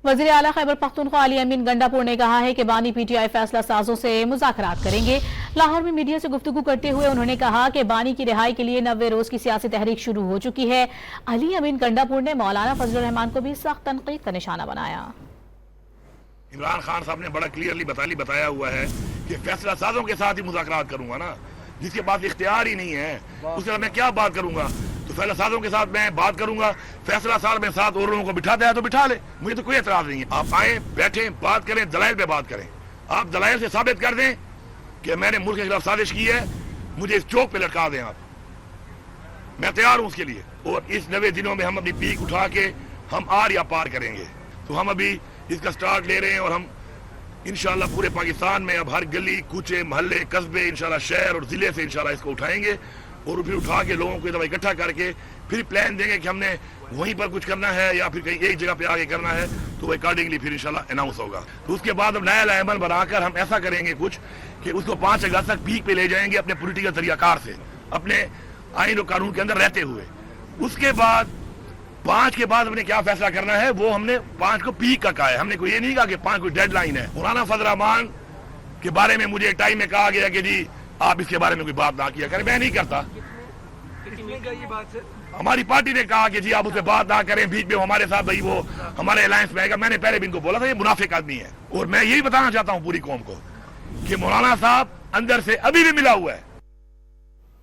वज़ीर आला खैबर पख्तूनख्वा अली अमीन गंडापुर ने कहा है कि बानी पीटीआई फैसला साजों से मुज़ाकरात करेंगे। लाहौर में मीडिया से गुफ्तगू करते हुए उन्होंने कहा कि बानी की रिहाई के लिए 90 रोज की सियासी तहरीक शुरू हो चुकी है। अली अमीन गंडापुर ने मौलाना फजलुर रहमान को भी सख्त तनकीद का निशाना बनाया। इमरान खान साहब ने बड़ा क्लियरली बताया हुआ है कि फैसला साजों के साथ ही मुज़ाकरात करूंगा ना, जिसके पास इख्तियार ही नहीं है उसके साथ मैं क्या बात करूंगा। तो फैसला साजों के साथ मैं बात करूंगा, फैसला साज में साथ और लोगों को बिठाता है तो बिठा ले, मुझे तो कोई एतराज नहीं है। आप आए, बैठे, बात करें, दलाइल पे बात करें। आप दलाइल से साबित कर दें कि मैंने मुल्क के खिलाफ साजिश की है, मुझे इस चौक पे लटका दें आप, मैं तैयार हूं उसके लिए। और इस 90 दिनों में हम अपनी पीक उठा के हम आर या पार करेंगे। तो हम अभी इसका स्टार्ट ले रहे हैं और हम इंशाल्लाह पूरे पाकिस्तान में अब हर गली, कूचे, मोहल्ले, कस्बे, इंशाल्लाह शहर और जिले से इंशाल्लाह इसको उठाएंगे और फिर उठा के लोगों को इकट्ठा करके फिर प्लान देंगे कि हमने वहीं पर कुछ करना है या फिर कहीं एक जगह पे आगे करना है, तो अकॉर्डिंगली फिर इंशाल्लाह अनाउंस होगा। तो उसके बाद अब नया लाइमन बनाकर हम ऐसा करेंगे कुछ कि उसको 5 अगस्त तक पीक पे ले जाएंगे अपने पॉलिटिकल तरीकाकार से, अपने आइन और कानून के अंदर रहते हुए। उसके बाद 5 के बाद हमने क्या फैसला करना है वो हमने 5 को पीक का कहा है। हमने कोई ये नहीं कहा कि 5 कोई डेडलाइन है। मौलाना फजल रहमान के बारे में मुझे एक टाइम में कहा गया कि जी आप इसके बारे में कोई बात ना किया करें, मैं नहीं करता। हमारी पार्टी ने कहा कि जी आप उससे बात ना करें, बीच में हमारे साथ भाई वो हमारे अलायंस में आएगा। मैंने पहले भी इनको बोला था ये मुनाफिक आदमी है। और मैं यही बताना चाहता हूँ पूरी कौम को कि मौलाना साहब अंदर से अभी भी मिला हुआ है,